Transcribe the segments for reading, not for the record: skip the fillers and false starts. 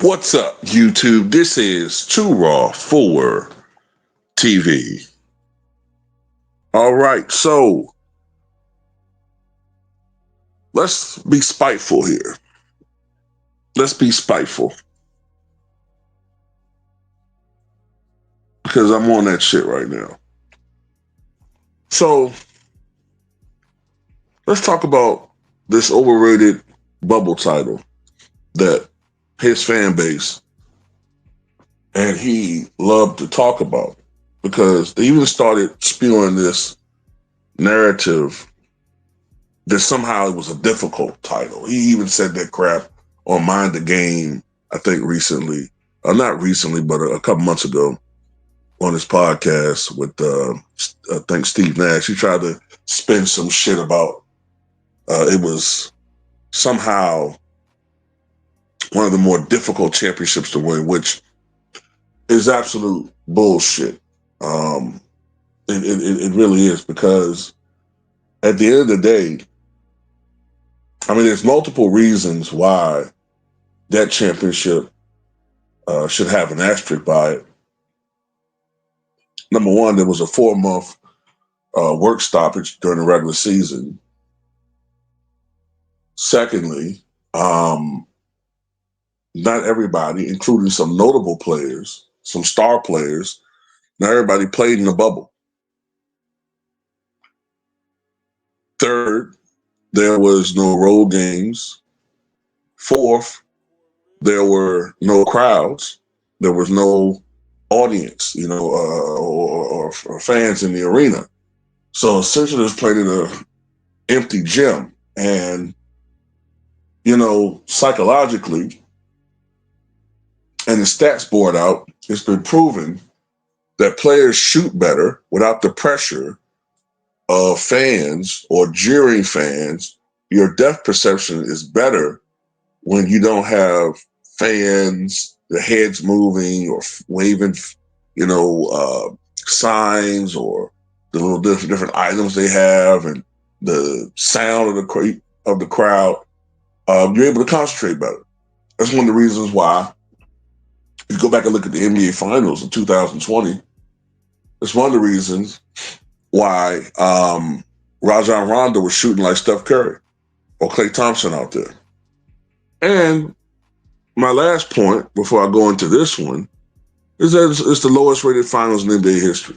What's up, YouTube? This is Too Raw for TV. All right, so let's be spiteful here. Let's be spiteful because I'm on that shit right now. So let's talk about this overrated bubble title that his fan base and he loved to talk about because they even started spewing this narrative that somehow it was a difficult title. He even said that crap on Mind the Game, I think recently. Not recently, but a couple months ago on his podcast with, I think, Steve Nash. He tried to spin some shit about it was somehow one of the more difficult championships to win, which is absolute bullshit. It really is, because at the end of the day, I mean, there's multiple reasons why that championship should have an asterisk by it. Number one, there was a 4-month work stoppage during the regular season. Secondly, not everybody, including some notable players, some star players, not everybody played in the bubble. Third, there was no road games. Fourth, there were no crowds. There was no audience, or fans in the arena. So essentially, it's played in an empty gym. And, psychologically, and the stats board out, it's been proven that players shoot better without the pressure of fans or jeering fans. Your depth perception is better when you don't have fans, the heads moving or waving, signs or the little different items they have, and the sound of the crowd. You're able to concentrate better. That's one of the reasons why. If you go back and look at the NBA Finals in 2020, it's one of the reasons why Rajon Rondo was shooting like Steph Curry or Klay Thompson out there. And my last point before I go into this one is that it's the lowest rated finals in NBA history.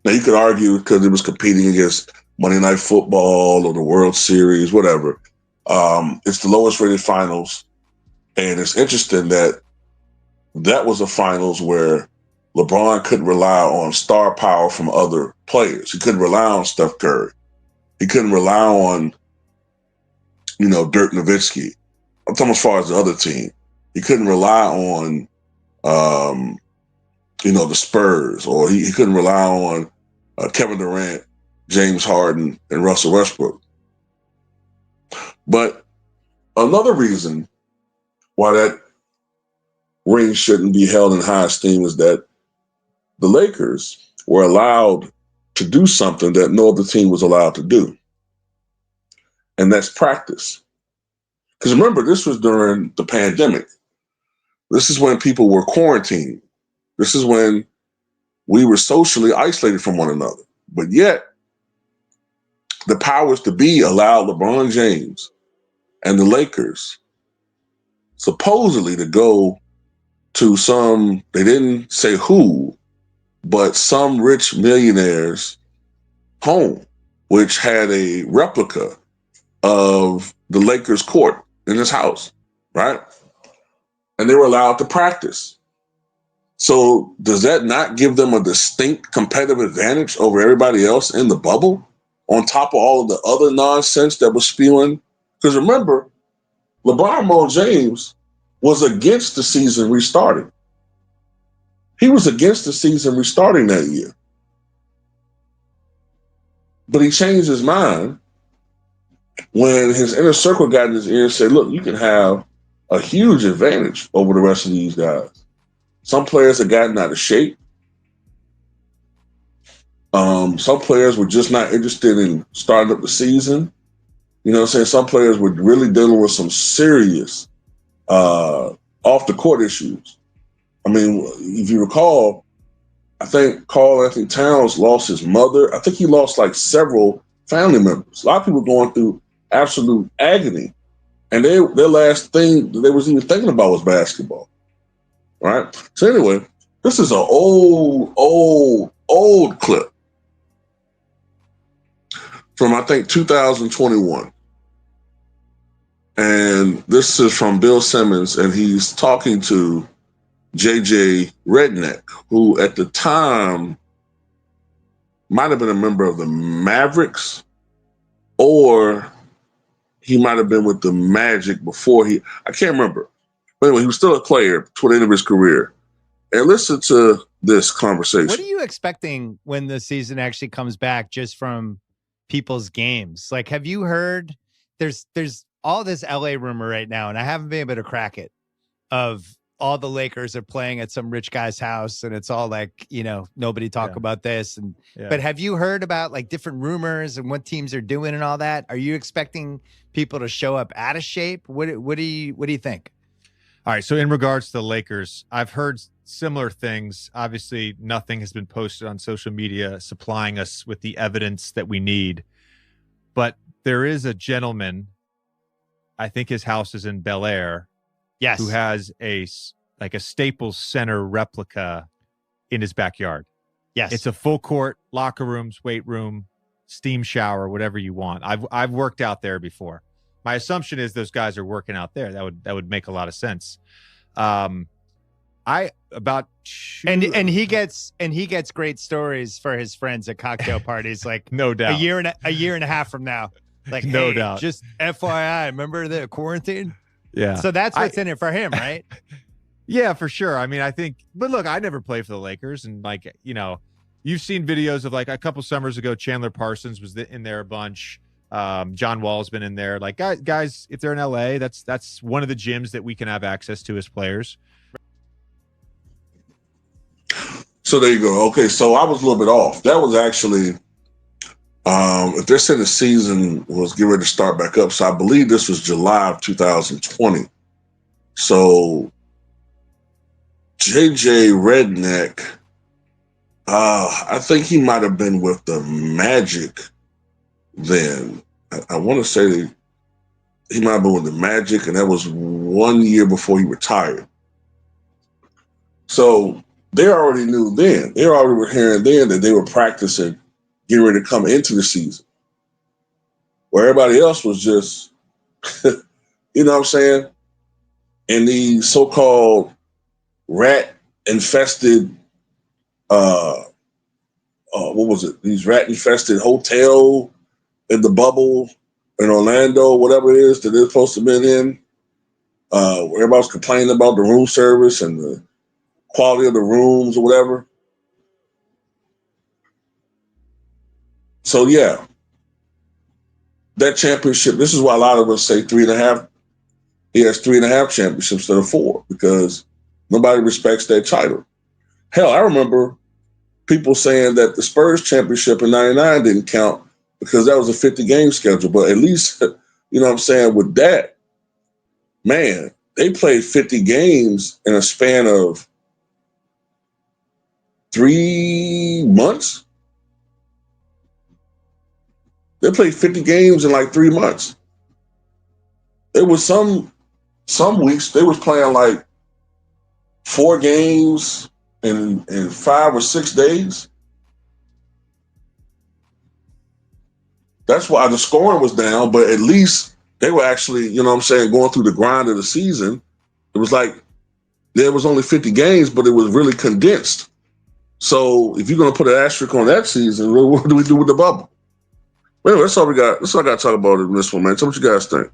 Now, you could argue because it was competing against Monday Night Football or the World Series, whatever. It's the lowest rated finals. And it's interesting that was a finals where LeBron couldn't rely on star power from other players. He couldn't rely on Steph Curry. He couldn't rely on, Dirk Nowitzki. I'm talking as far as the other team. He couldn't rely on, the Spurs, or he couldn't rely on Kevin Durant, James Harden, and Russell Westbrook. But another reason why that ring shouldn't be held in high esteem is that the Lakers were allowed to do something that no other team was allowed to do. And that's practice. Because remember, this was during the pandemic. This is when people were quarantined. This is when we were socially isolated from one another. But yet, the powers to be allowed LeBron James and the Lakers supposedly to go to some, they didn't say who, but some rich millionaire's home, which had a replica of the Lakers court in his house, right? And they were allowed to practice. So does that not give them a distinct competitive advantage over everybody else in the bubble, on top of all of the other nonsense that was spewing? Because remember, LeBron James was against the season restarting. He was against the season restarting that year. But he changed his mind when his inner circle got in his ear and said, look, you can have a huge advantage over the rest of these guys. Some players had gotten out of shape. Some players were just not interested in starting up the season. You know what I'm saying? Some players were really dealing with some serious off the court issues. I mean, if you recall, I think Karl Anthony Towns lost his mother. I think he lost like several family members. A lot of people going through absolute agony. And their last thing they was even thinking about was basketball. Right? So anyway, this is an old clip from, I think, 2021. And this is from Bill Simmons, and he's talking to JJ Redick, who at the time might have been a member of the Mavericks, or he might have been with the Magic before I can't remember. But anyway, he was still a player toward the end of his career. And listen to this conversation. What are you expecting when the season actually comes back, just from people's games? Like, have you heard there's all this LA rumor right now, and I haven't been able to crack it, of all the Lakers are playing at some rich guy's house, and it's all like, nobody talk about this. But have you heard about like different rumors and what teams are doing and all that? Are you expecting people to show up out of shape? What do you think? All right. So in regards to the Lakers, I've heard similar things. Obviously, nothing has been posted on social media supplying us with the evidence that we need. But there is a gentleman, I think his house is in Bel Air, yes, who has a Staples Center replica in his backyard. Yes. It's a full court, locker rooms, weight room, steam shower, whatever you want. I've worked out there before. My assumption is those guys are working out there. That would make a lot of sense. And he gets great stories for his friends at cocktail parties, like no doubt. a year and a half from now. Like, no hey, doubt. Just FYI, remember the quarantine? Yeah. So that's what's in it for him, right? Yeah, for sure. I mean, I think, but look, I never played for the Lakers, and like, you've seen videos of like a couple summers ago, Chandler Parsons was in there a bunch. John Wall's been in there. Like, guys, if they're in LA, that's one of the gyms that we can have access to as players. So there you go. Okay, so I was a little bit off. That was actually, if they're saying the season was getting ready to start back up, so I believe this was July of 2020. So JJ Redick, I think he might have been with the Magic then. I want to say he might have been with the Magic, and that was 1 year before he retired. So they already knew then. They already were hearing then that they were practicing, getting ready to come into the season. Where everybody else was just, you know what I'm saying? In the so-called rat-infested, what was it? These rat-infested hotel in the bubble in Orlando, whatever it is that they're supposed to have been in, where everybody's complaining about the room service and the quality of the rooms or whatever. So yeah, that championship, this is why a lot of us say 3.5. He has 3.5 championships instead of 4, because nobody respects that title. Hell, I remember people saying that the Spurs championship in '99 didn't count because that was a 50-game schedule. But at least, you know what I'm saying, with that, man, they played 50 games in a span of 3 months. They played 50 games in like 3 months. There was some weeks they was playing like 4 games in 5 or 6 days. That's why the scoring was down, but at least they were actually, you know what I'm saying, going through the grind of the season. It was like there was only 50 games, but it was really condensed. So if you're going to put an asterisk on that season, what do we do with the bubble? Anyway, that's all we got. That's all I got to talk about in this one, man. Tell me what you guys think.